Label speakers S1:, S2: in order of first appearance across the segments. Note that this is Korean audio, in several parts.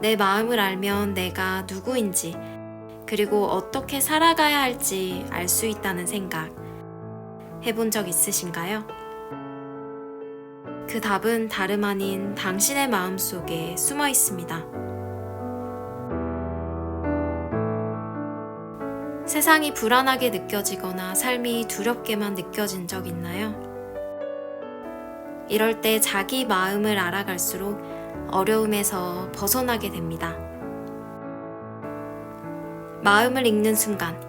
S1: 내 마음을 알면 내가 누구인지, 그리고 어떻게 살아가야 할지 알 수 있다는 생각 해본 적 있으신가요? 그 답은 다름 아닌 당신의 마음 속에 숨어 있습니다. 세상이 불안하게 느껴지거나 삶이 두렵게만 느껴진 적 있나요? 이럴 때 자기 마음을 알아갈수록 어려움에서 벗어나게 됩니다. 마음을 읽는 순간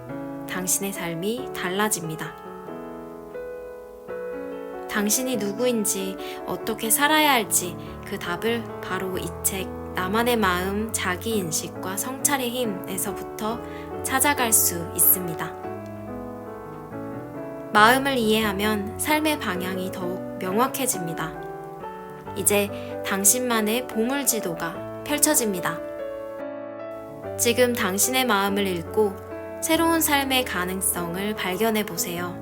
S1: 당신의 삶이 달라집니다. 당신이 누구인지, 어떻게 살아야 할지 그 답을 바로 이 책 나만의 마음 자기인식과 성찰의 힘에서부터 찾아갈 수 있습니다. 마음을 이해하면 삶의 방향이 더욱 명확해집니다. 이제 당신만의 보물지도가 펼쳐집니다. 지금 당신의 마음을 읽고 새로운 삶의 가능성을 발견해 보세요.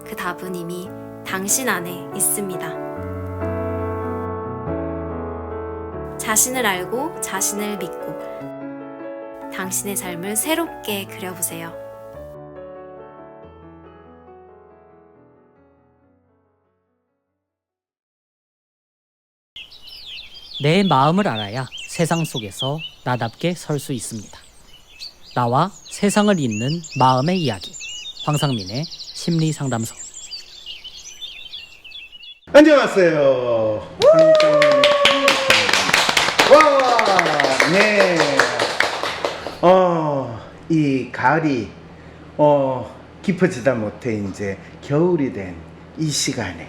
S1: 그 답은 이미 당신 안에 있습니다. 자신을 알고 자신을 믿고 당신의 삶을 새롭게 그려보세요.
S2: 내 마음을 알아야 세상 속에서 나답게 설 수 있습니다. 나와 세상을 잇는 마음의 이야기, 황상민의 심리상담소.
S3: 안녕하세요. 와, 네. 이 가을이 깊어지다 못해 이제 겨울이 된 이 시간에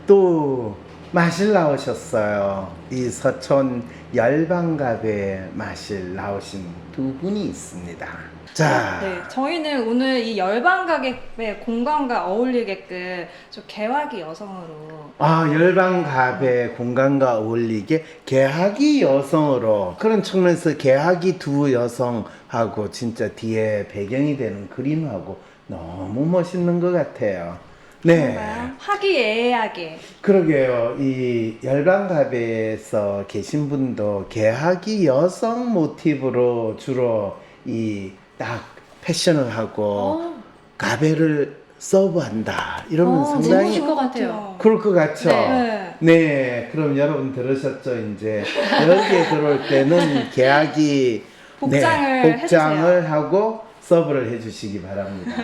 S3: 또 마실 나오셨어요. 이 서촌 열방갑에 마실 나오신 두 분이 있습니다. 자,
S4: 네, 저희는 오늘 이 열방갑의 공간과 어울리게끔 좀 개화기 여성으로
S3: 열방갑의 공간과 어울리게 개하기 여성으로 그런 측면에서 개하기 두 여성하고 진짜 뒤에 배경이 되는 그림하고 너무 멋있는 것 같아요. 네.
S4: 뭔가요? 화기애애하게.
S3: 그러게요. 이 열방갑에서 계신 분도 개하기 여성 모티브로 주로 이 딱 패션을 하고 가베를 서브한다 이러면 상당히
S1: 재밌을 것 같아요.
S3: 그럴 것 같죠?
S4: 네.
S3: 네. 그럼 여러분 들으셨죠? 이제 여기에 들어올 때는 개하기
S4: 복장을
S3: 복장을 하고 서브를 해주시기 바랍니다.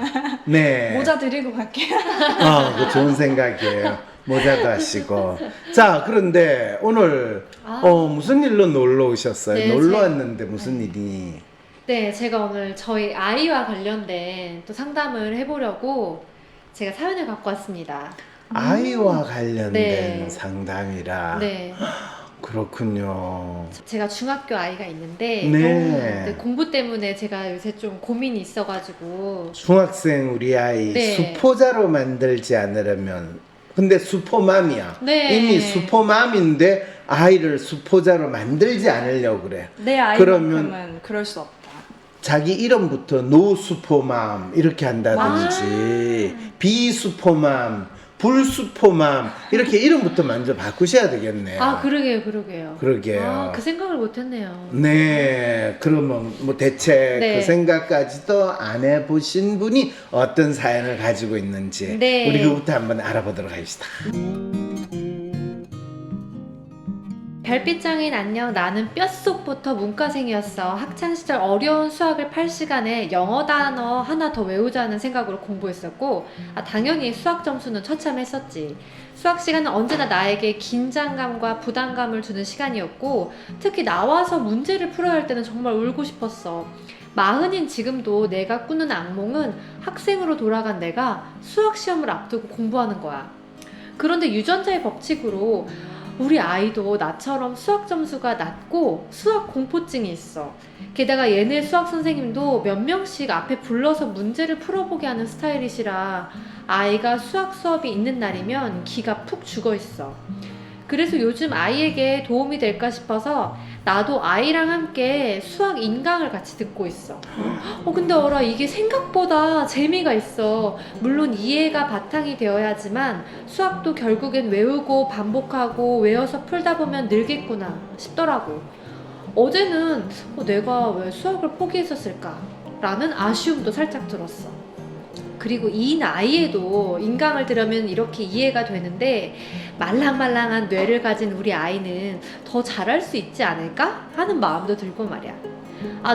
S3: 네.
S4: 모자 드리고 갈게요.
S3: 그 좋은 생각이에요. 모자도 하시고. 자, 그런데 오늘 무슨 일로 놀러 오셨어요?
S1: 네,
S3: 놀러 왔는데 무슨 일이?
S1: 네, 제가 오늘 저희 아이와 관련된 또 상담을 해보려고 제가 사연을 갖고 왔습니다.
S3: 아이와 관련된
S1: 네.
S3: 상담이라.
S1: 네,
S3: 그렇군요.
S1: 제가 중학교 아이가 있는데
S3: 네.
S1: 공부 때문에 제가 요새 좀 고민이 있어가지고
S3: 중학생 우리 아이
S1: 네.
S3: 수포자로 만들지 않으려면 근데 수포맘이야.
S1: 네.
S3: 이미 수포맘인데 아이를 수포자로 만들지 않으려고 그래.
S4: 내 아이만큼은 그럴 수 없다.
S3: 자기 이름부터 노수포맘 이렇게 한다든지 비수포맘, 불수포맘 이렇게 이름부터 먼저 바꾸셔야 되겠네요.
S1: 그러게요.
S3: 그러게요.
S1: 그 생각을 못했네요.
S3: 네, 그러면 뭐 대체
S1: 네.
S3: 그 생각까지도 안 해보신 분이 어떤 사연을 가지고 있는지
S1: 네.
S3: 우리 그부터 한번 알아보도록 하겠습니다.
S1: 별빛장인 안녕. 나는 뼛속부터 문과생이었어. 학창시절 어려운 수학을 8시간에 영어 단어 하나 더 외우자는 생각으로 공부했었고 당연히 수학 점수는 처참했었지. 수학 시간은 언제나 나에게 긴장감과 부담감을 주는 시간이었고 특히 나와서 문제를 풀어야 할 때는 정말 울고 싶었어. 마흔인 지금도 내가 꾸는 악몽은 학생으로 돌아간 내가 수학 시험을 앞두고 공부하는 거야. 그런데 유전자의 법칙으로 우리 아이도 나처럼 수학 점수가 낮고 수학 공포증이 있어. 게다가 얘네 수학 선생님도 몇 명씩 앞에 불러서 문제를 풀어보게 하는 스타일이시라 아이가 수학 수업이 있는 날이면 기가 푹 죽어있어. 그래서 요즘 아이에게 도움이 될까 싶어서 나도 아이랑 함께 수학 인강을 같이 듣고 있어. 근데 어라 이게 생각보다 재미가 있어. 물론 이해가 바탕이 되어야 하지만 수학도 결국엔 외우고 반복하고 외워서 풀다 보면 늘겠구나 싶더라고. 어제는 내가 왜 수학을 포기했었을까? 라는 아쉬움도 살짝 들었어. 그리고 이 나이에도 인강을 들으면 이렇게 이해가 되는데 말랑말랑한 뇌를 가진 우리 아이는 더 잘할 수 있지 않을까? 하는 마음도 들고 말이야.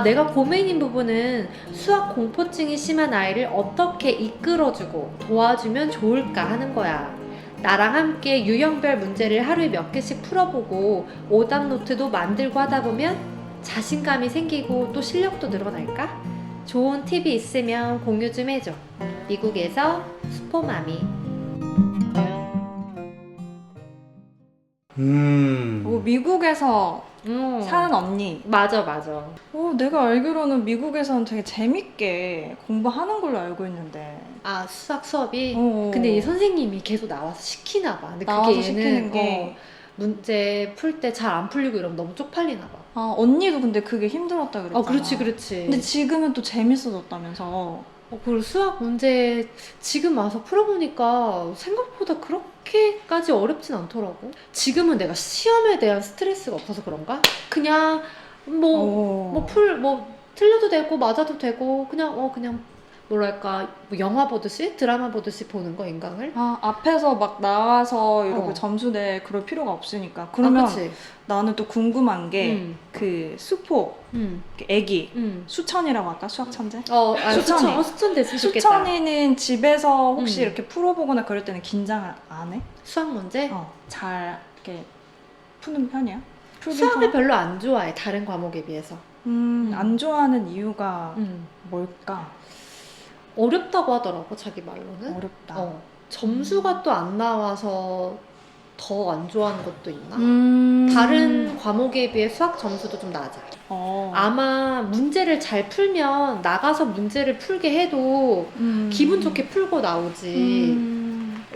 S1: 내가 고민인 부분은 수학 공포증이 심한 아이를 어떻게 이끌어주고 도와주면 좋을까 하는 거야. 나랑 함께 유형별 문제를 하루에 몇 개씩 풀어보고 오답 노트도 만들고 하다 보면 자신감이 생기고 또 실력도 늘어날까? 좋은 팁이 있으면 공유 좀 해줘. 미국에서 수포마미.
S4: 미국에서 사는 언니.
S1: 맞아, 맞아.
S4: 내가 알기로는 미국에서는 되게 재밌게 공부하는 걸로 알고 있는데.
S1: 수학 수업이?
S4: 어.
S1: 근데 이 선생님이 계속 나와서 시키나 봐. 근데
S4: 나와서
S1: 그게 얘는
S4: 시키는 게.
S1: 문제 풀 때 잘 안 풀리고 이러면 너무 쪽팔리나 봐.
S4: 언니도 근데 그게 힘들었다 그랬잖아.
S1: 그렇지, 그렇지.
S4: 근데 지금은 또 재밌어졌다면서.
S1: 그리고 수학 문제 지금 와서 풀어보니까 생각보다 그렇게까지 어렵진 않더라고. 지금은 내가 시험에 대한 스트레스가 없어서 그런가? 그냥 뭐 틀려도 되고 맞아도 되고 그냥 뭐랄까 뭐 영화 보듯이 드라마 보듯이 보는 거 인강을.
S4: 앞에서 막 나와서 이렇게 점수 내 그럴 필요가 없으니까. 그러면
S1: 그치.
S4: 나는 또 궁금한 게 그 수포, 애기, 수천이라고 할까? 수학 천재? 수천이.
S1: 수천 됐으면 좋겠다.
S4: 수천이는 집에서 혹시
S1: 음.
S4: 이렇게 풀어보거나 그럴 때는 긴장을 안 해?
S1: 수학 문제?
S4: 잘 이렇게 푸는 편이야? 풀긴
S1: 수학을
S4: 편?
S1: 별로 안 좋아해, 다른 과목에 비해서.
S4: 안 좋아하는 이유가
S1: 음.
S4: 뭘까?
S1: 어렵다고 하더라고, 자기 말로는.
S4: 어렵다.
S1: 점수가 또 안 나와서 더 안 좋아하는 것도 있나?
S4: 음.
S1: 다른 과목에 비해 수학 점수도 좀 낮아. 아마 문제를 잘 풀면 나가서 문제를 풀게 해도 기분 좋게 풀고 나오지.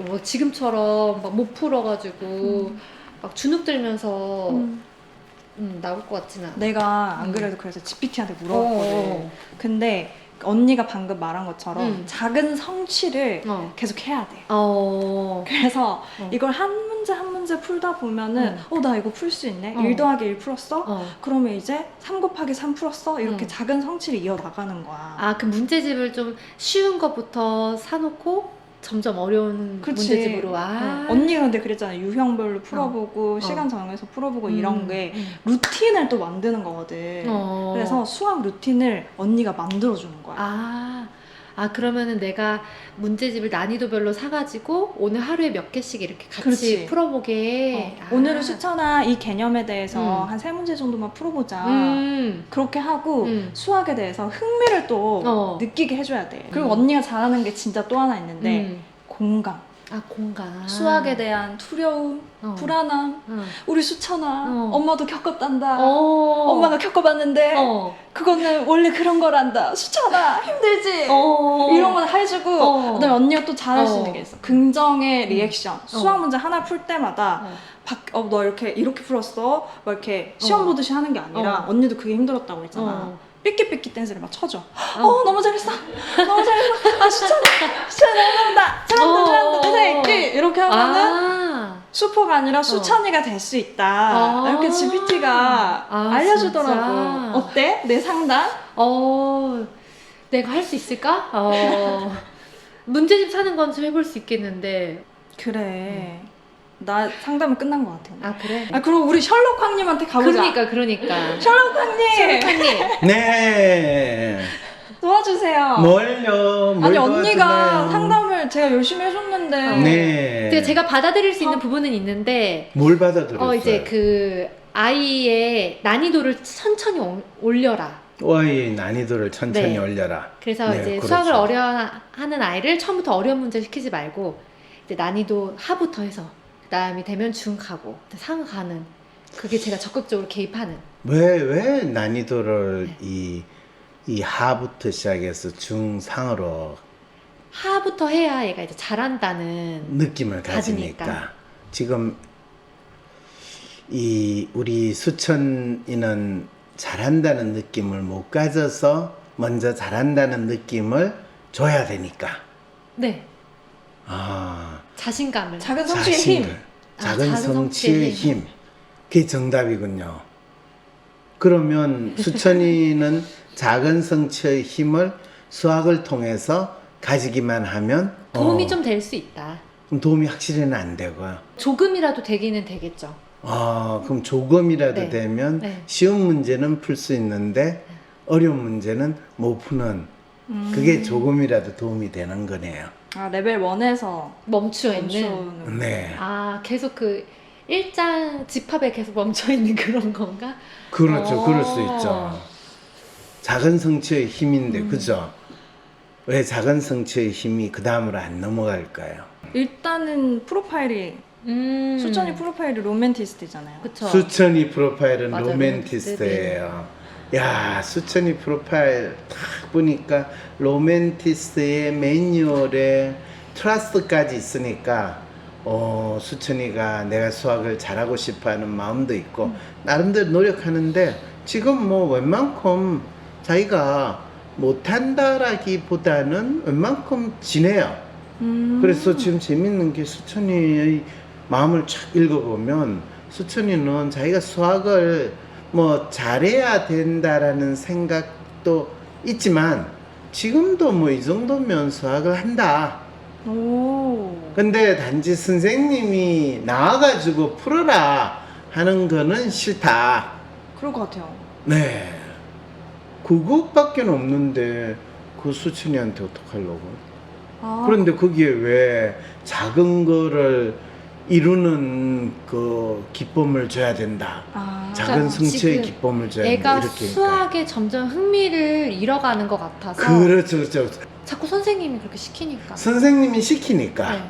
S1: 뭐 지금처럼 막 못 풀어가지고 막 주눅 들면서 나올 것 같지는 않아.
S4: 내가 안 그래도 그래서 GPT한테 물어봤거든. 근데 언니가 방금 말한 것처럼 작은 성취를 계속 해야 돼. 그래서 이걸 한 문제 한 문제 풀다 보면은 나 이거 풀 수 있네. 1 더하기 1 풀었어? 그러면 이제 3 곱하기 3 풀었어? 이렇게 작은 성취를 이어나가는 거야.
S1: 그 문제집을 좀 쉬운 것부터 사놓고 점점 어려운
S4: 그치.
S1: 문제집으로.
S4: 언니가 근데 그랬잖아. 유형별로 풀어보고 시간 정해서 풀어보고 이런 게 루틴을 또 만드는 거거든. 그래서 수학 루틴을 언니가 만들어주는 거야.
S1: 그러면은 내가 문제집을 난이도별로 사가지고 오늘 하루에 몇 개씩 이렇게 같이
S4: 그렇지.
S1: 풀어보게.
S4: 오늘은 수천아 이 개념에 대해서 한 3문제 정도만 풀어보자. 그렇게 하고 수학에 대해서 흥미를 또 느끼게 해줘야 돼. 그리고 언니가 잘하는 게 진짜 또 하나 있는데 공감.
S1: 공감.
S4: 수학에 대한 두려움, 불안함. 우리 수천아 엄마도 겪었단다. 엄마가 겪어봤는데 그거는 원래 그런 거란다. 수천아 힘들지? 이런 거 해주고 그다음에 언니가 또 잘할 수 있는 게 있어. 긍정의 리액션. 수학 문제 하나 풀 때마다 너 이렇게 풀었어? 막 이렇게 시험 보듯이 하는 게 아니라 언니도 그게 힘들었다고 했잖아. 삐끼삐끼 댄스를 막 쳐줘. 너무 잘했어. 너무 잘했어. 수천아 잘한다. 내 새끼 이렇게 하면은 수포가 아니라 수천이가 될 수 있다. 이렇게 GPT가 알려주더라고.
S1: 진짜?
S4: 어때? 내 상담?
S1: 내가 할 수 있을까? 문제집 사는 건 좀 해볼 수 있겠는데.
S4: 그래. 나 상담은 끝난 것 같아.
S1: 그래?
S4: 그럼 우리 셜록 황님한테 가보자.
S1: 그러니까.
S4: 셜록 황님!
S3: 네.
S4: 도와주세요.
S3: 뭘요?
S4: 아니 언니가 상담을 제가 열심히 해줬는데.
S3: 네.
S1: 근데 제가 받아들일 수 있는 부분은 있는데.
S3: 뭘 받아들였어요?
S1: 이제 그 아이의 난이도를 천천히 올려라.
S3: Y의 난이도를 천천히
S1: 네.
S3: 올려라.
S1: 그래서
S3: 네,
S1: 이제
S3: 그렇죠.
S1: 수학을 어려워하는 아이를 처음부터 어려운 문제 시키지 말고 이제 난이도 하부터 해서 그다음이 되면 중 가고 상 가는, 그게 제가 적극적으로 개입하는.
S3: 왜 난이도를 이 하부터 시작해서 중상으로
S1: 하부터 해야 얘가 이제 잘한다는
S3: 느낌을 가지니까. 지금 우리 수천이는 잘한다는 느낌을 못 가져서 먼저 잘한다는 느낌을 줘야 되니까.
S1: 네. 자신감을.
S4: 작은 성취의 힘.
S3: 작은 성취의 힘. 그게 정답이군요. 그러면 수천이는 작은 성취의 힘을 수학을 통해서 가지기만 하면
S1: 도움이 좀 될 수 있다.
S3: 그럼 도움이 확실히는 안 되고요.
S1: 조금이라도 되기는 되겠죠.
S3: 그럼 조금이라도
S1: 네.
S3: 되면
S1: 네.
S3: 쉬운 문제는 풀 수 있는데 어려운 문제는 못 푸는 그게 조금이라도 도움이 되는 거네요.
S4: 아, 레벨 1에서
S1: 멈추어 있는.
S4: 멈추는.
S3: 네.
S1: 아, 계속 그 일장 집합에 계속 멈춰 있는 그런 건가?
S3: 그렇죠. 그럴 수
S1: 어.
S3: 있죠. 작은 성취의 힘인데, 그죠? 왜 작은 성취의 힘이 그 다음으로 안 넘어갈까요?
S4: 일단은 프로파일이 수천이 프로파일이 로맨티스트잖아요.
S1: 그쵸.
S3: 수천이 프로파일은
S1: 맞아요.
S3: 로맨티스트예요. 야, 수천이 프로파일 딱 보니까 로맨티스트의 매뉴얼에 트러스트까지 있으니까 수천이가 내가 수학을 잘하고 싶어하는 마음도 있고 나름대로 노력하는데 지금 뭐 웬만큼 자기가 못한다라기보다는 웬만큼 지내요. 그래서 지금 재밌는 게 수천이의 마음을 쫙 읽어보면 수천이는 자기가 수학을 뭐 잘해야 된다라는 생각도 있지만 지금도 뭐 이 정도면 수학을 한다.
S4: 오.
S3: 근데 단지 선생님이 나와가지고 풀어라 하는 거는 싫다.
S4: 그럴 것 같아요.
S3: 네. 그것밖에 없는데 그 수천이한테 어떡하려고.
S4: 아,
S3: 그런데 거기에 왜 작은 거를 이루는 그 기쁨을 줘야 된다.
S4: 아,
S3: 작은
S1: 그러니까
S3: 성취의
S1: 지금
S3: 기쁨을 줘야 된다.
S1: 애가
S3: 이렇게.
S1: 수학에 점점 흥미를 잃어가는 것 같아서
S3: 그렇죠, 그렇죠.
S1: 자꾸 선생님이 그렇게 시키니까.
S3: 선생님이 시키니까.
S1: 네.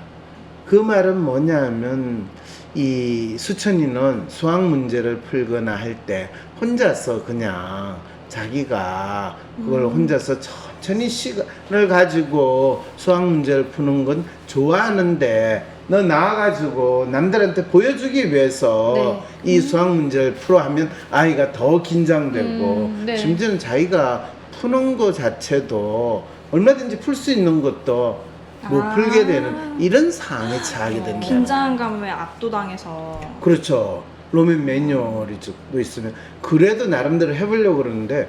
S3: 그 말은 뭐냐면 이 수천이는 수학 문제를 풀거나 할 때 혼자서 그냥 자기가 그걸 혼자서 천천히 시간을 가지고 수학 문제를 푸는 건 좋아하는데 너 나와가지고 남들한테 보여주기 위해서 이 수학 문제를 풀어 하면 아이가 더 긴장되고
S1: 네.
S3: 심지어는 자기가 푸는 거 자체도 얼마든지 풀 수 있는 것도 못
S4: 아.
S3: 풀게 되는 이런 상황에 처하게 된다.
S4: 긴장감에 압도당해서.
S3: 그렇죠. 로맨 매뉴얼이 또 있으면 그래도 나름대로 해보려고 그러는데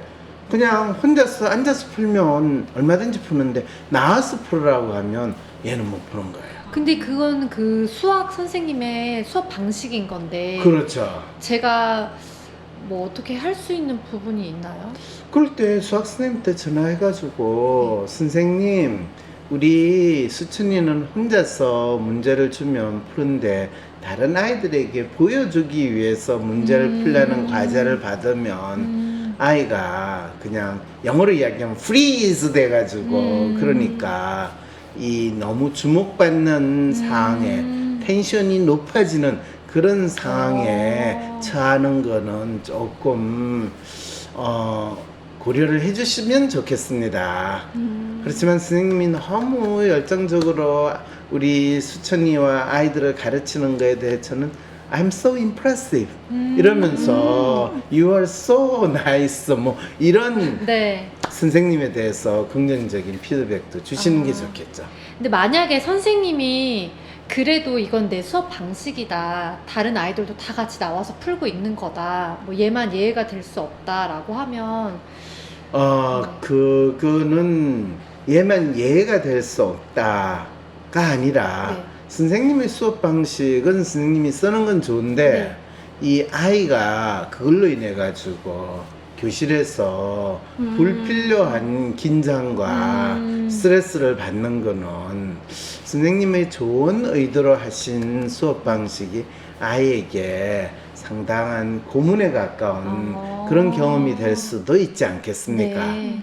S3: 그냥 혼자서 앉아서 풀면 얼마든지 푸는데 나와서 풀으라고 하면 얘는 못 푸는 거예요.
S1: 근데 그건 그 수학 선생님의 수업 방식인 건데
S3: 그렇죠.
S1: 제가 뭐 어떻게 할 수 있는 부분이 있나요?
S3: 그럴 때 수학 선생님한테 전화해가지고 선생님 우리 수천이는 혼자서 문제를 주면 푸는데 다른 아이들에게 보여주기 위해서 문제를 풀려는 과제를 받으면 아이가 그냥 영어로 이야기하면 freeze 돼가지고 그러니까 이 너무 주목받는 상황에 텐션이 높아지는 그런 상황에 처하는 거는 조금 고려를 해주시면 좋겠습니다. 그렇지만 선생님이 너무 열정적으로 우리 수천이와 아이들을 가르치는 거에 대해서는 I'm so impressive 이러면서 You are so nice 뭐 이런
S1: 네.
S3: 선생님에 대해서 긍정적인 피드백도 주시는 게 좋겠죠.
S1: 근데 만약에 선생님이 그래도 이건 내 수업 방식이다. 다른 아이들도 다 같이 나와서 풀고 있는 거다. 뭐 얘만 예외가 될 수 없다라고 하면
S3: 그거는 얘만 예외가 될 수 없다가 아니라
S1: 네.
S3: 선생님의 수업 방식은 선생님이 쓰는 건 좋은데 이 아이가 그걸로 인해 가지고 교실에서 불필요한 긴장과 스트레스를 받는 거는 선생님의 좋은 의도로 하신 수업 방식이 아이에게 상당한 고문에 가까운 그런 경험이 될 수도 있지 않겠습니까?
S1: 네.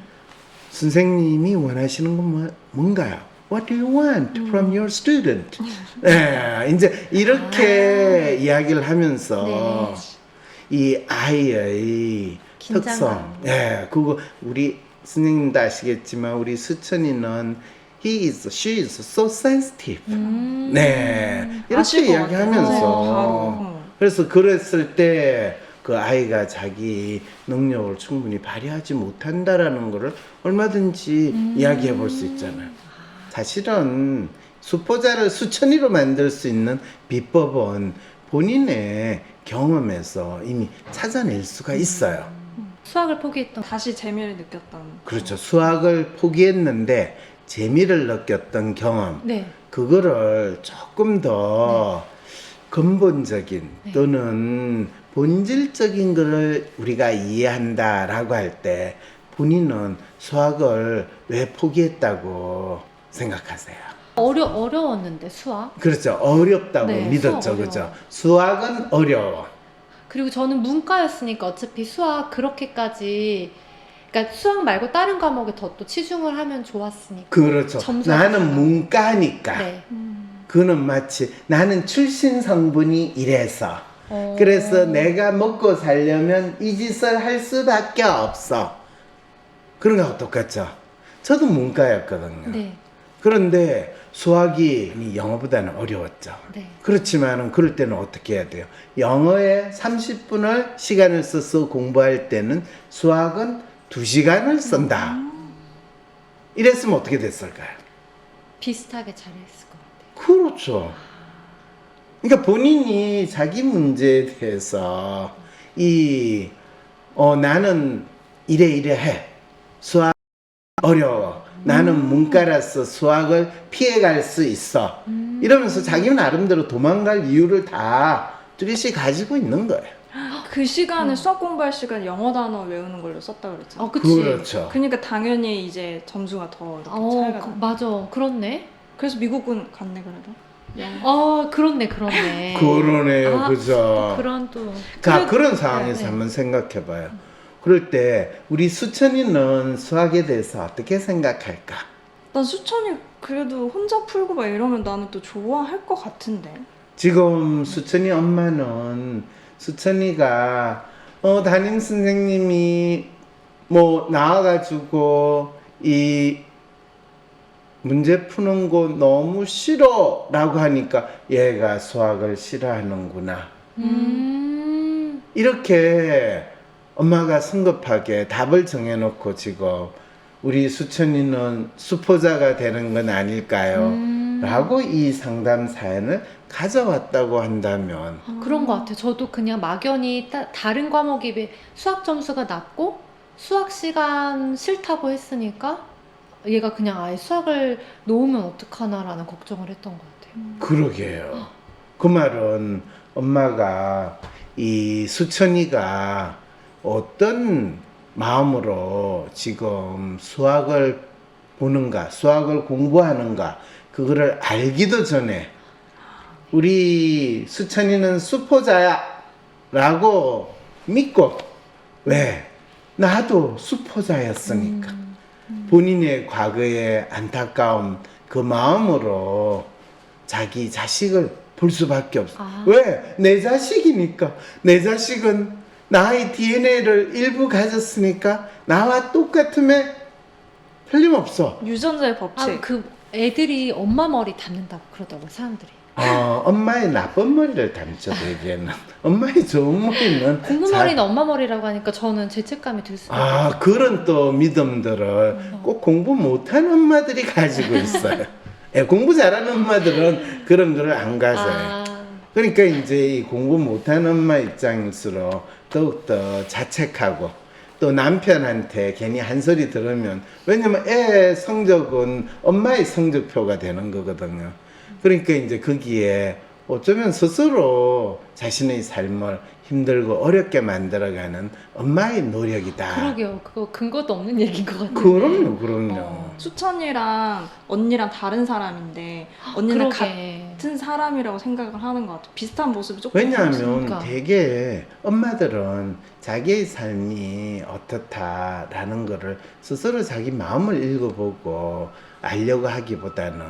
S3: 선생님이 원하시는 건 뭔가요? What do you want from your student? 네, 이제 이렇게 이야기를 하면서 이 아이의
S1: 긴장감.
S3: 특성, 그거 우리 선생님도 아시겠지만 우리 수천이는 she is so sensitive. 네, 이렇게
S4: 아실 것
S3: 이야기하면서
S4: 같아요. 바로.
S3: 그래서 그랬을 때 그 아이가 자기 능력을 충분히 발휘하지 못한다라는 것을 얼마든지 이야기해 볼 수 있잖아요. 사실은 수포자를 수천이로 만들 수 있는 비법은 본인의 경험에서 이미 찾아낼 수가 있어요.
S1: 수학을 포기했던.
S4: 다시 재미를 느꼈던.
S3: 그렇죠. 수학을 포기했는데 재미를 느꼈던 경험.
S1: 네.
S3: 그거를 조금 더 근본적인
S1: 네.
S3: 또는 본질적인 거를 우리가 이해한다라고 할 때 본인은 수학을 왜 포기했다고 생각하세요?
S1: 어려웠는데 수학.
S3: 그렇죠. 어렵다고
S1: 네,
S3: 믿었죠.
S1: 수학
S3: 그죠?
S1: 어려워.
S3: 수학은 어려워.
S1: 그리고 저는 문과였으니까 어차피 수학 그렇게까지, 그러니까 수학 말고 다른 과목에 더 또 치중을 하면 좋았으니까.
S3: 그렇죠.
S1: 점수가
S3: 나는
S1: 올라가고.
S3: 문과니까.
S1: 네.
S3: 그는 마치 나는 출신 성분이 이래서
S1: 어.
S3: 그래서 내가 먹고 살려면 이 짓을 할 수밖에 없어. 그런 거하고 똑같죠. 저도 문과였거든요.
S1: 네.
S3: 그런데 수학이 영어보다는 어려웠죠.
S1: 네.
S3: 그렇지만은 그럴 때는 어떻게 해야 돼요? 영어에 30분을 시간을 써서 공부할 때는 수학은 2시간을 쓴다. 이랬으면 어떻게 됐을까요?
S1: 비슷하게 잘했을 것 같아요.
S3: 그렇죠. 그러니까 본인이 자기 문제에 대해서 나는 이래 해. 수학 어려워. 나는 문과라서 수학을 피해갈 수 있어. 이러면서 자기 나름대로 도망갈 이유를 다 뚜렷이 가지고 있는 거예요.
S4: 그 시간에 수학 공부할 시간 영어 단어 외우는 걸로 썼다 그랬잖아.
S1: 그치.
S3: 그렇죠.
S4: 그러니까 당연히 이제 점수가 더 이렇게 차이가 나.
S1: 맞아. 그렇네.
S4: 그래서 미국은 갔네 그래도. 영어.
S1: 그렇네.
S3: 그러네요.
S1: 아,
S3: 그죠.
S1: 그런 또.
S3: 자, 그런 상황에서
S1: 네.
S3: 한번 생각해 봐요. 그럴 때 우리 수천이는 수학에 대해서 어떻게 생각할까?
S4: 난 수천이 그래도 혼자 풀고 막 이러면 나는 또 좋아할 것 같은데.
S3: 지금 수천이 엄마는 수천이가 담임 선생님이 뭐 나와가지고 이 문제 푸는 거 너무 싫어 라고 하니까 얘가 수학을 싫어하는구나 이렇게 엄마가 성급하게 답을 정해놓고 지금 우리 수천이는 수포자가 되는 건 아닐까요? 라고 이 상담 사연을 가져왔다고 한다면
S1: 그런 것 같아요. 저도 그냥 막연히 다른 과목이 왜 수학 점수가 낮고 수학 시간 싫다고 했으니까 얘가 그냥 아예 수학을 놓으면 어떡하나라는 걱정을 했던 것 같아요.
S3: 그러게요. 그 말은 엄마가 이 수천이가 어떤 마음으로 지금 수학을 보는가, 수학을 공부하는가, 그거를 알기도 전에 우리 수천이는 수포자야 라고 믿고, 왜? 나도 수포자였으니까. 본인의 과거의 안타까움, 그 마음으로 자기 자식을 볼 수밖에 없어. 왜? 내 자식이니까. 내 자식은 나의 DNA를 일부 가졌으니까 나와 똑같음에 틀림없어.
S4: 유전자의 법칙.
S1: 그 애들이 엄마 머리 닮는다고 그러더라고요, 사람들이.
S3: 엄마의 나쁜 머리를 닮죠, 대개는. 엄마의 좋은 머리는.
S1: 공부 머리는 엄마 머리라고 하니까 저는 죄책감이 들 수도 있어요.
S3: 그런 또 믿음들을 꼭 공부 못하는 엄마들이 가지고 있어요. 공부 잘하는 엄마들은 그런 거를 안 가져요. 그러니까 이제 이 공부 못하는 엄마 입장일수록 더욱더 자책하고 또 남편한테 괜히 한 소리 들으면, 왜냐면 애 성적은 엄마의 성적표가 되는 거거든요. 그러니까 이제 거기에 어쩌면 스스로 자신의 삶을 힘들고 어렵게 만들어가는 엄마의 노력이다.
S1: 그러게요. 그거 근거도 없는 얘기인 것 같아요.
S3: 그럼요.
S4: 수천이랑 언니랑 다른 사람인데 언니는
S1: 그러게.
S4: 같은 사람이라고 생각을 하는 것 같아. 비슷한 모습이 조금
S3: 왜냐하면
S1: 그러니까.
S3: 되게 엄마들은 자기의 삶이 어떻다라는 거를 스스로 자기 마음을 읽어보고 알려고 하기보다는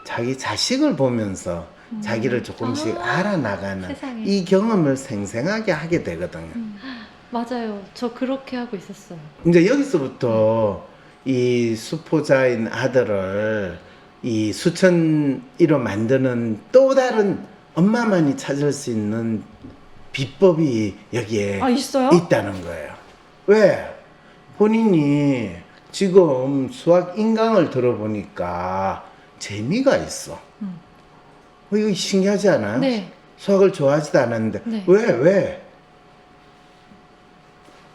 S3: 자기 자식을 보면서 자기를 조금씩 알아나가는
S1: 세상에.
S3: 이 경험을 생생하게 하게 되거든요.
S1: 맞아요. 저 그렇게 하고 있었어요.
S3: 이제 여기서부터 이 수포자인 아들을 이 수천이로 만드는 또 다른 엄마만이 찾을 수 있는 비법이 여기에
S4: 있어요?
S3: 있다는 거예요. 왜? 본인이 지금 수학 인강을 들어보니까 재미가 있어. 이거 신기하지 않아요?
S1: 네.
S3: 수학을 좋아하지도 않았는데
S1: 네.
S3: 왜?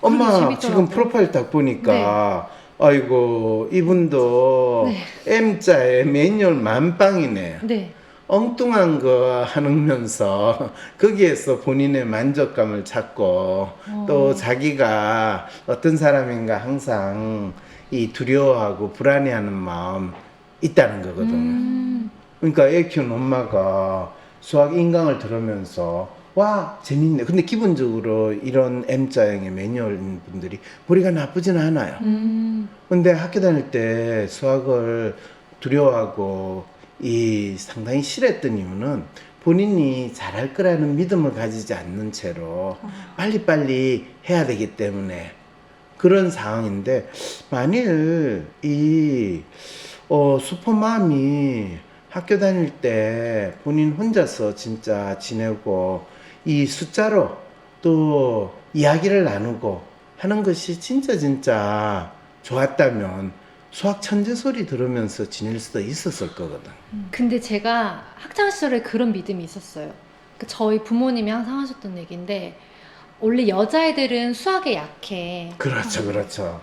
S3: 엄마
S1: 재밌더라고.
S3: 지금 프로파일 딱 보니까 아이고 이분도 M자에 매뉴얼 만빵이네.
S1: 네.
S3: 엉뚱한 거 하면서 거기에서 본인의 만족감을 찾고 또 자기가 어떤 사람인가 항상 이 두려워하고 불안해하는 마음 있다는 거거든요. 그러니까 애 키운 엄마가 수학 인강을 들으면서 와 재밌네. 근데 기본적으로 이런 M자형의 매뉴얼인 분들이 머리가 나쁘진 않아요. 근데 학교 다닐 때 수학을 두려워하고 이 상당히 싫어했던 이유는 본인이 잘할 거라는 믿음을 가지지 않는 채로 빨리빨리 해야 되기 때문에 그런 상황인데, 만일 이 슈퍼맘이 학교 다닐 때 본인 혼자서 진짜 지내고 이 숫자로 또 이야기를 나누고 하는 것이 진짜 좋았다면 수학 천재 소리 들으면서 지낼 수도 있었을 거거든.
S1: 근데 제가 학창 시절에 그런 믿음이 있었어요. 그 저희 부모님이 항상 하셨던 얘기인데, 원래 여자애들은 수학에 약해.
S3: 그렇죠.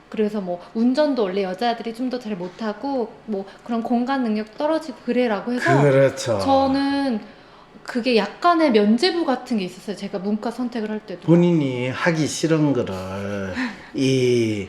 S1: 그래서 뭐 운전도 원래 여자애들이 좀 더 잘 못하고 뭐 그런 공간 능력 떨어지고 그래라고 해서
S3: 그렇죠.
S1: 저는 그게 약간의 면죄부 같은 게 있었어요. 제가 문과 선택을 할 때도.
S3: 본인이 하기 싫은 거를 이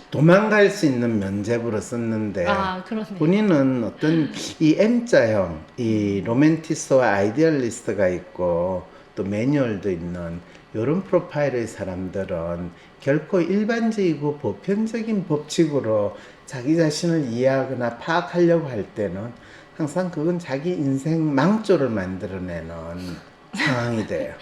S3: 도망갈 수 있는 면죄부로 썼는데,
S1: 그러네요.
S3: 본인은 어떤 이 M자형, 이 로맨티스트와 아이디얼리스트가 있고 또 매뉴얼도 있는 이런 프로파일의 사람들은 결코 일반적이고 보편적인 법칙으로 자기 자신을 이해하거나 파악하려고 할 때는 항상 그건 자기 인생 망조를 만들어내는 상황이 돼요.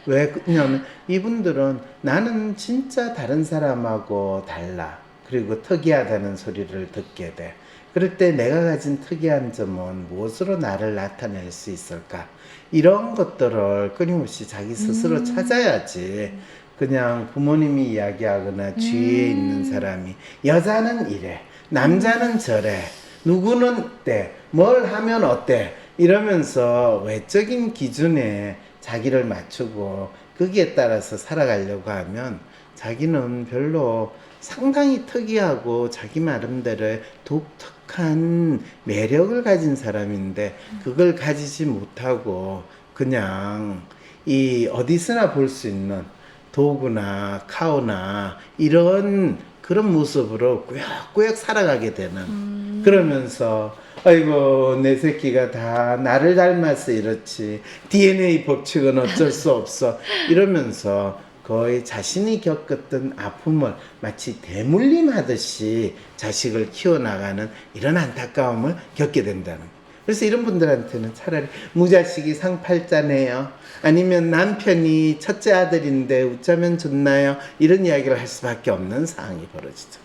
S3: 왜냐하면 이분들은 나는 진짜 다른 사람하고 달라, 그리고 특이하다는 소리를 듣게 돼. 그럴 때 내가 가진 특이한 점은 무엇으로 나를 나타낼 수 있을까? 이런 것들을 끊임없이 자기 스스로 찾아야지, 그냥 부모님이 이야기하거나 주위에 있는 사람이 여자는 이래, 남자는 저래, 누구는 어때, 뭘 하면 어때, 이러면서 외적인 기준에 자기를 맞추고 거기에 따라서 살아가려고 하면 자기는 별로 상당히 특이하고 자기 나름대로 독특한 매력을 가진 사람인데 그걸 가지지 못하고 그냥 이 어디서나 볼 수 있는 도구나 카우나 이런 그런 모습으로 꾸역꾸역 살아가게 되는, 그러면서 아이고 내 새끼가 다 나를 닮아서 이렇지, DNA 법칙은 어쩔 수 없어, 이러면서 거의 자신이 겪었던 아픔을 마치 대물림하듯이 자식을 키워나가는 이런 안타까움을 겪게 된다는 거예요. 그래서 이런 분들한테는 차라리 무자식이 상팔자네요, 아니면 남편이 첫째 아들인데 어쩌면 좋나요, 이런 이야기를 할 수밖에 없는 상황이 벌어지죠.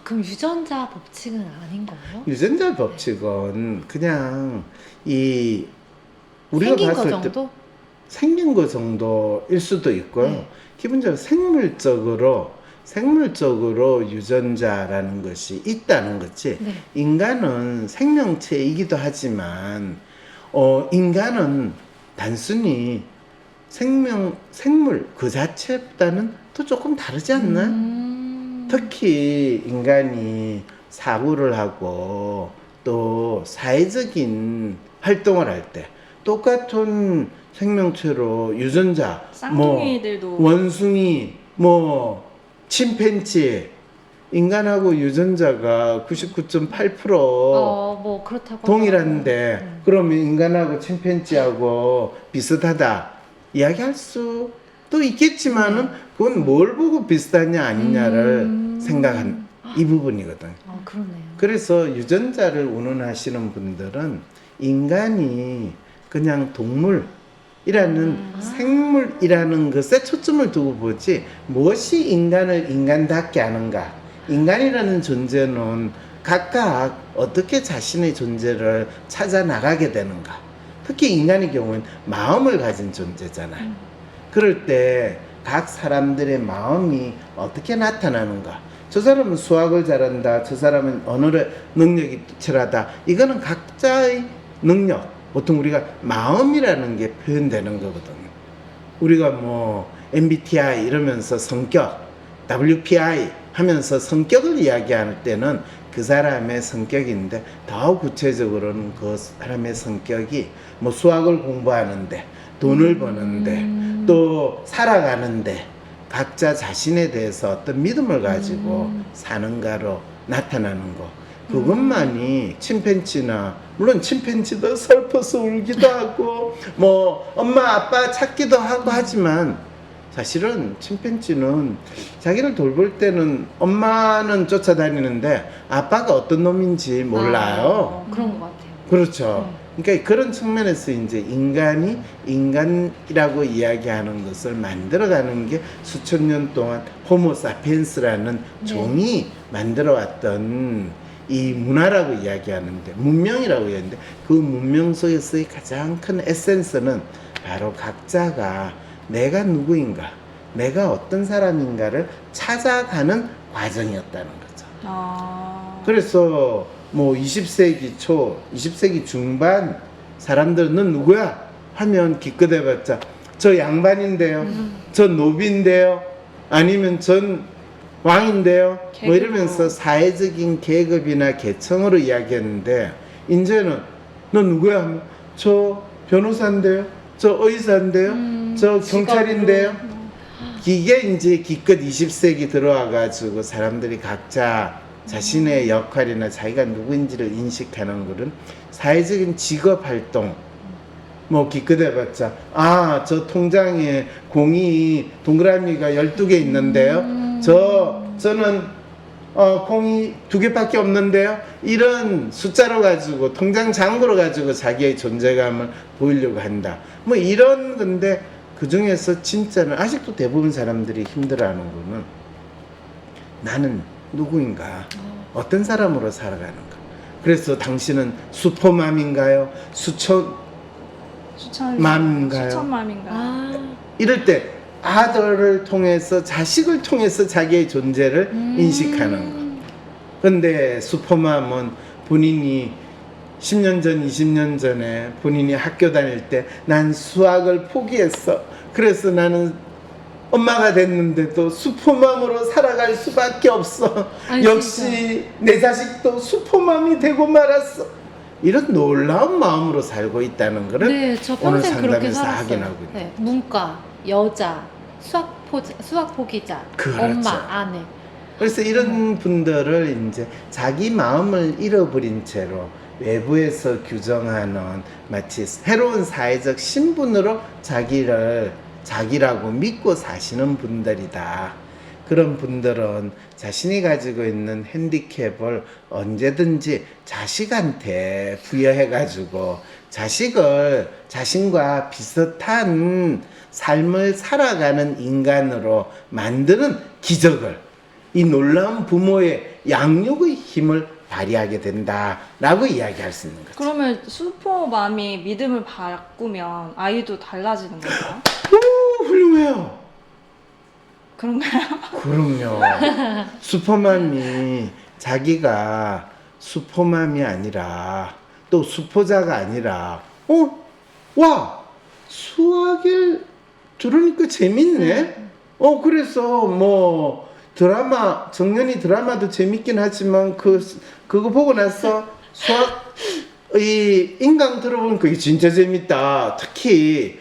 S1: 그럼 유전자 법칙은 아닌 거예요?
S3: 유전자 법칙은 그냥 이 우리가
S1: 생긴 거
S3: 봤을
S1: 정도?
S3: 때 생긴 거 정도일 수도 있고요. 기본적으로 생물적으로 유전자라는 것이 있다는 거지. 인간은 생명체이기도 하지만 인간은 단순히 생물 그 자체보다는 또 조금 다르지 않나? 특히 인간이 사고를 하고 또 사회적인 활동을 할 때 똑같은 생명체로 유전자,
S4: 쌍둥이들도
S3: 원숭이, 침팬지, 인간하고 유전자가 99.8%
S1: 뭐 그렇다고
S3: 동일한데
S1: 하더라고요.
S3: 그러면 인간하고 침팬지하고 비슷하다 이야기할 수도 있겠지만은 그건 뭘 보고 비슷하냐 아니냐를 생각한 이 부분이거든.
S1: 그러네요.
S3: 그래서 유전자를 운운하시는 분들은 인간이 그냥 동물이라는 생물이라는 것에 초점을 두고 보지, 무엇이 인간을 인간답게 하는가, 인간이라는 존재는 각각 어떻게 자신의 존재를 찾아 나가게 되는가. 특히 인간의 경우는 마음을 가진 존재잖아요. 그럴 때 각 사람들의 마음이 어떻게 나타나는가, 저 사람은 수학을 잘한다, 저 사람은 언어의 능력이 특출하다, 이거는 각자의 능력, 보통 우리가 마음이라는 게 표현되는 거거든요. 우리가 MBTI 이러면서 성격, WPI 하면서 성격을 이야기할 때는 그 사람의 성격인데 더 구체적으로는 그 사람의 성격이 뭐 수학을 공부하는데 돈을 버는데 또 살아가는데 각자 자신에 대해서 어떤 믿음을 가지고 사는가로 나타나는 거. 그것만이 침팬지나 물론 침팬지도 슬퍼서 울기도 하고 뭐 엄마 아빠 찾기도 하고 하지만 사실은 침팬지는 자기를 돌볼 때는 엄마는 쫓아다니는데 아빠가 어떤 놈인지 몰라요.
S1: 그런 것 같아요.
S3: 그렇죠. 그러니까 그런 측면에서 이제 인간이 인간이라고 이야기하는 것을 만들어가는 게 수천 년 동안 호모사피엔스라는 종이 만들어왔던 이 문화라고 이야기하는데 문명이라고 이야기하는데 그 문명 속에서의 가장 큰 에센스는 바로 각자가 내가 누구인가 내가 어떤 사람인가를 찾아가는 과정이었다는 거죠. 그래서 뭐 20세기 초 20세기 중반 사람들은 넌 누구야? 하면 기껏해봤자 저 양반인데요 저 노비인데요 아니면 전 왕인데요 뭐 이러면서 사회적인 계급이나 계층으로 이야기했는데 이제는 너 누구야 하면 저 변호사인데요 저 의사인데요 저 경찰인데요 이게 이제 기껏 20세기 들어와 가지고 사람들이 각자 자신의 역할이나 자기가 누구인지를 인식하는 것은 사회적인 직업 활동 뭐 기껏 해봤자 아 저 통장에 공이 동그라미가 12개 있는데요 저는 공이 2개밖에 없는데요 이런 숫자로 가지고 통장 잔고로 가지고 자기의 존재감을 보이려고 한다 뭐 이런 건데 그 중에서 진짜는 아직도 대부분 사람들이 힘들어하는 거는 나는 누구인가 어떤 사람으로 살아가는가 그래서 당신은 슈퍼맘인가요 수천맘인가요
S4: 수천맘인가요?
S3: 이럴 때 아들을 통해서 자식을 통해서 자기의 존재를 인식하는 거 근데 슈퍼맘은 본인이 10년 전 20년 전에 본인이 학교 다닐 때 난 수학을 포기했어 그래서 나는 엄마가 됐는데도 슈퍼맘으로 살아갈 수밖에 없어
S1: 아니,
S3: 역시 내 자식도 슈퍼맘이 되고 말았어 이런 놀라운 마음으로 살고 있다는 것을
S1: 네, 저
S3: 오늘
S1: 평생 그렇게
S3: 상담에서
S1: 살았어요.
S3: 확인하고 있다
S1: 네, 문과, 여자, 수학 포기자,
S3: 그렇죠.
S1: 엄마, 아내.
S3: 그래서 이런 분들을 이제 자기 마음을 잃어버린 채로 외부에서 규정하는 마치 새로운 사회적 신분으로 자기라고 믿고 사시는 분들이다. 그런 분들은 자신이 가지고 있는 핸디캡을 언제든지 자식한테 부여해가지고 자식을 자신과 비슷한 삶을 살아가는 인간으로 만드는 기적을 이 놀라운 부모의 양육의 힘을 발휘하게 된다라고 이야기할 수 있는 거죠.
S4: 그러면 슈퍼맘이 믿음을 바꾸면 아이도 달라지는 건가요?
S3: 오, 훌륭해요.
S4: 그런가요?
S3: 그럼요. 슈퍼맘이 자기가 슈퍼맘이 아니라 또 슈퍼자가 아니라 와 수학을 들으니까 재밌네. 그래서 뭐 드라마 정연이 드라마도 재밌긴 하지만 그거 보고 나서 수학 이 인강 들어보면 그게 진짜 재밌다. 특히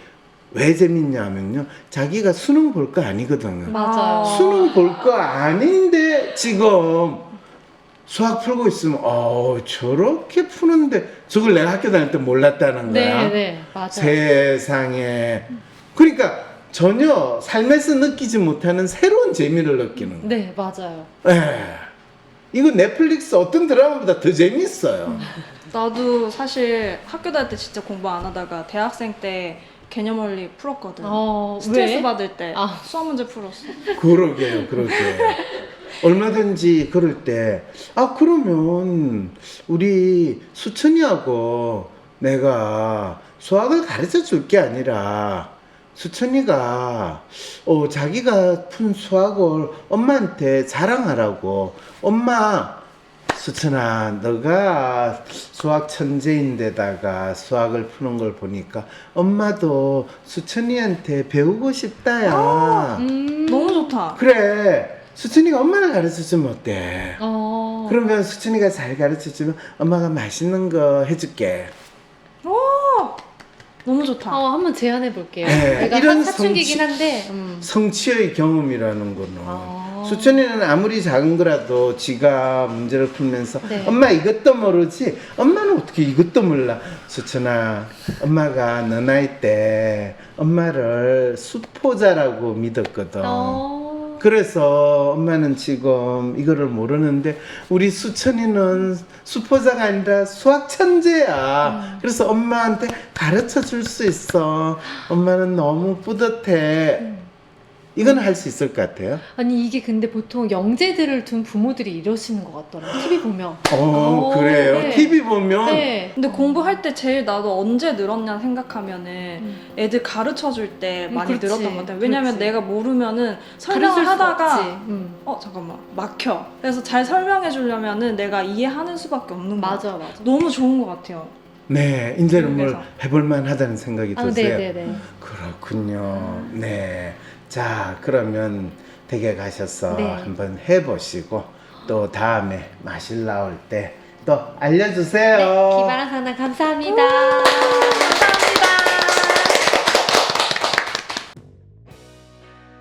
S3: 왜 재밌냐면요. 자기가 수능 볼 거 아니거든요.
S1: 맞아요.
S3: 수능 볼 거 아닌데 지금 수학 풀고 있으면 저렇게 푸는데 저걸 내가 학교 다닐 때 몰랐다는 거야.
S1: 네, 네, 맞아요.
S3: 세상에. 그러니까 전혀 삶에서 느끼지 못하는 새로운 재미를 느끼는 거야.
S1: 네, 맞아요.
S3: 이거 넷플릭스 어떤 드라마보다 더 재밌어요.
S4: 나도 사실 학교 다닐 때 진짜 공부 안 하다가 대학생 때 개념 원리 풀었거든. 스트레스
S1: 왜?
S4: 받을 때
S1: 아.
S4: 수학 문제 풀었어.
S3: 그러게요. 얼마든지 그럴 때, 그러면 우리 수천이하고 내가 수학을 가르쳐 줄 게 아니라 수천이가 자기가 푼 수학을 엄마한테 자랑하라고 엄마 수천아 너가 수학 천재인데다가 수학을 푸는 걸 보니까 엄마도 수천이한테 배우고 싶다야.
S4: 너무 좋다.
S3: 그래 수천이가 엄마를 가르쳐주면 어때?
S1: 어.
S3: 그러면 수천이가 잘 가르쳐주면 엄마가 맛있는 거 해줄게.
S4: 너무 좋다.
S1: 한번 제안해 볼게요.
S3: 네,
S1: 내가
S3: 이런
S1: 사춘기긴
S3: 성취-
S1: 한데.
S3: 성취의 경험이라는 거는 수천이는 아무리 작은 거라도 지가 문제를 풀면서
S1: 네.
S3: 엄마 이것도 모르지? 엄마는 어떻게 이것도 몰라? 수천아, 엄마가 너 나이 때 엄마를 수포자라고 믿었거든. 그래서 엄마는 지금 이거를 모르는데 우리 수천이는 수포자가 아니라 수학 천재야. 그래서 엄마한테 가르쳐 줄 수 있어. 엄마는 너무 뿌듯해. 이건 할 수 있을 것 같아요.
S1: 아니 이게 근데 보통 영재들을 둔 부모들이 이러시는 것 같더라고요. TV 보면.
S3: 그래요.
S1: 네.
S3: TV 보면
S1: 네.
S4: 근데 공부할 때 제일 나도 언제 늘었냐 생각하면은 애들 가르쳐 줄 때 많이
S1: 그렇지.
S4: 늘었던 것 같아요. 왜냐면
S1: 그렇지.
S4: 내가 모르면은
S1: 가르칠 수
S4: 설명하다가
S1: 없지.
S4: 잠깐만 막혀. 그래서 잘 설명해 주려면은 내가 이해하는 수밖에 없는 거 같아요.
S1: 맞아.
S4: 너무 좋은 것 같아요.
S3: 네, 이제는 뭘
S4: 그래서.
S3: 해볼만 하다는 생각이 드세요.
S1: 네네네.
S3: 그렇군요. 네. 자, 그러면 댁에 가셔서
S1: 네.
S3: 한번 해보시고 또 다음에 마실 나올 때 또 알려주세요.
S1: 네, 기발한 상담 감사합니다.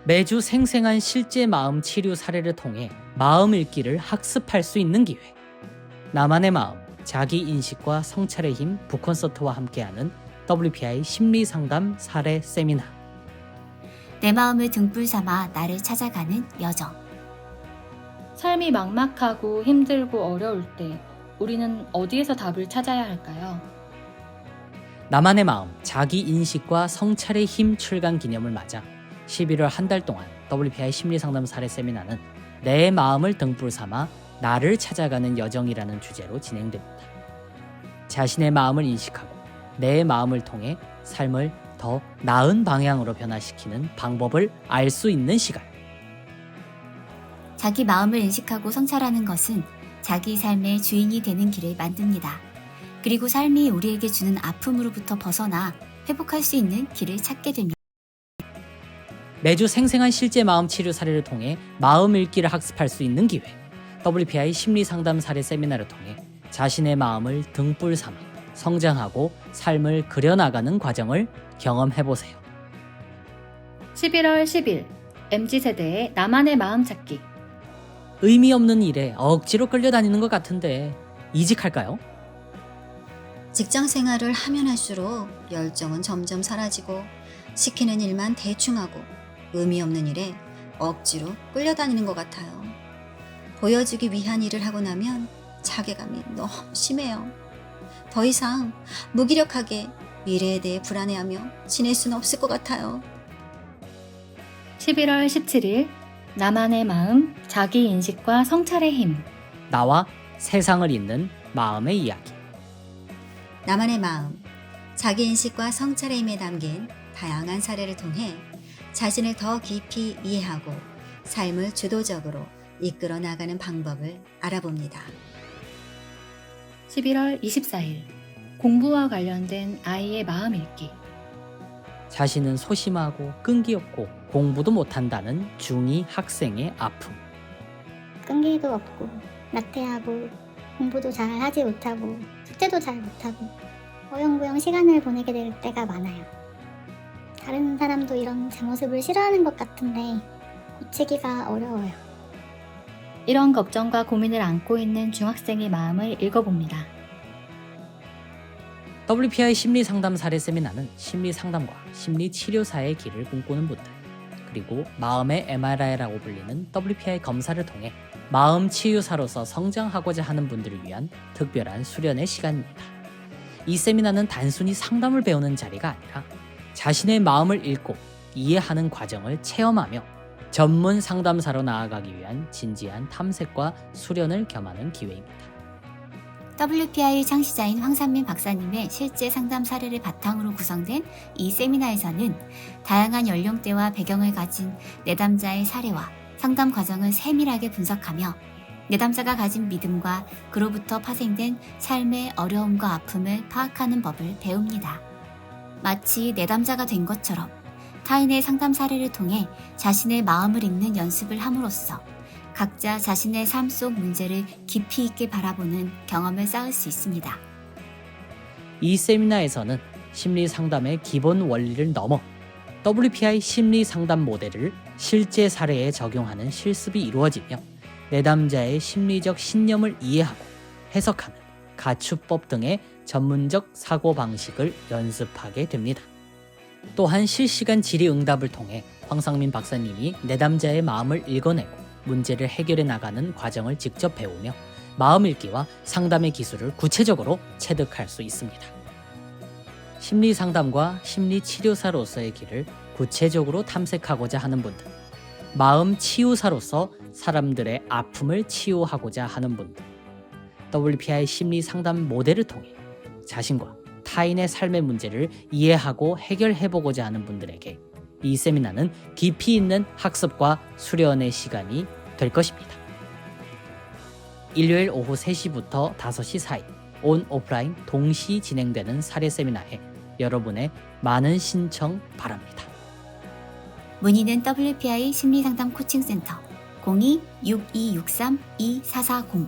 S2: 매주 생생한 실제 마음 치료 사례를 통해 마음 읽기를 학습할 수 있는 기회. 나만의 마음, 자기 인식과 성찰의 힘 북콘서트와 함께하는 WPI 심리 상담 사례 세미나.
S5: 내 마음을 등불 삼아 나를 찾아가는 여정.
S6: 삶이 막막하고 힘들고 어려울 때 우리는 어디에서 답을 찾아야 할까요?
S2: 나만의 마음, 자기 인식과 성찰의 힘 출간 기념을 맞아 11월 한 달 동안 WPI 심리 상담 사례 세미나는 내 마음을 등불 삼아 나를 찾아가는 여정이라는 주제로 진행됩니다. 자신의 마음을 인식하고 내 마음을 통해 삶을 더 나은 방향으로 변화시키는 방법을 알 수 있는 시간.
S5: 자기 마음을 인식하고 성찰하는 것은 자기 삶의 주인이 되는 길을 만듭니다. 그리고 삶이 우리에게 주는 아픔으로부터 벗어나 회복할 수 있는 길을 찾게 됩니다.
S2: 매주 생생한 실제 마음 치료 사례를 통해 마음 읽기를 학습할 수 있는 기회. WPI 심리 상담 사례 세미나를 통해 자신의 마음을 등불 삼아 성장하고 삶을 그려나가는 과정을 경험해보세요.
S6: 11월 10일 MZ세대의 나만의 마음 찾기.
S2: 의미 없는 일에 억지로 끌려다니는 것 같은데 이직할까요?
S7: 직장 생활을 하면 할수록 열정은 점점 사라지고 시키는 일만 대충 하고 의미 없는 일에 억지로 끌려다니는 것 같아요. 보여주기 위한 일을 하고 나면 자괴감이 너무 심해요. 더 이상 무기력하게 미래에 대해 불안해하며 지낼 수는 없을 것 같아요.
S6: 11월 17일 나만의 마음, 자기 인식과 성찰의 힘.
S2: 나와 세상을 잇는 마음의 이야기.
S7: 나만의 마음, 자기인식과 성찰의 힘에 담긴 다양한 사례를 통해 자신을 더 깊이 이해하고 삶을 주도적으로 이끌어 나가는 방법을 알아봅니다.
S6: 11월 24일 공부와 관련된 아이의 마음 읽기.
S2: 자신은 소심하고 끈기 없고 공부도 못한다는 중2 학생의 아픔.
S8: 끈기도 없고 나태하고 공부도 잘 하지 못하고 숙제도 잘 못하고 어영부영 시간을 보내게 될 때가 많아요. 다른 사람도 이런 제 모습을 싫어하는 것 같은데 고치기가 어려워요.
S6: 이런 걱정과 고민을 안고 있는 중학생의 마음을 읽어봅니다.
S2: WPI 심리 상담 사례 세미나는 심리 상담과 심리 치료사의 길을 꿈꾸는 분들, 그리고 마음의 MRI라고 불리는 WPI 검사를 통해 마음 치유사로서 성장하고자 하는 분들을 위한 특별한 수련의 시간입니다. 이 세미나는 단순히 상담을 배우는 자리가 아니라 자신의 마음을 읽고 이해하는 과정을 체험하며 전문 상담사로 나아가기 위한 진지한 탐색과 수련을 겸하는 기회입니다.
S5: WPI 창시자인 황산민 박사님의 실제 상담 사례를 바탕으로 구성된 이 세미나에서는 다양한 연령대와 배경을 가진 내담자의 사례와 상담 과정을 세밀하게 분석하며 내담자가 가진 믿음과 그로부터 파생된 삶의 어려움과 아픔을 파악하는 법을 배웁니다. 마치 내담자가 된 것처럼 타인의 상담 사례를 통해 자신의 마음을 읽는 연습을 함으로써 각자 자신의 삶 속 문제를 깊이 있게 바라보는 경험을 쌓을 수 있습니다.
S2: 이 세미나에서는 심리 상담의 기본 원리를 넘어 WPI 심리 상담 모델을 실제 사례에 적용하는 실습이 이루어지며 내담자의 심리적 신념을 이해하고 해석하는 가축법 등의 전문적 사고방식을 연습하게 됩니다. 또한 실시간 질의응답을 통해 황상민 박사님이 내담자의 마음을 읽어내고 문제를 해결해 나가는 과정을 직접 배우며 마음 읽기와 상담의 기술을 구체적으로 체득할 수 있습니다. 심리 상담과 심리 치료사로서의 길을 구체적으로 탐색하고자 하는 분들, 마음 치유사로서 사람들의 아픔을 치유하고자 하는 분들, WPI 심리 상담 모델을 통해 자신과 타인의 삶의 문제를 이해하고 해결해보고자 하는 분들에게 이 세미나는 깊이 있는 학습과 수련의 시간이 될 것입니다. 일요일 오후 3시부터 5시 사이 온 오프라인 동시 진행되는 사례 세미나에 여러분의 많은 신청 바랍니다.
S5: 문의는 WPI 심리상담 코칭센터 02-6263-2440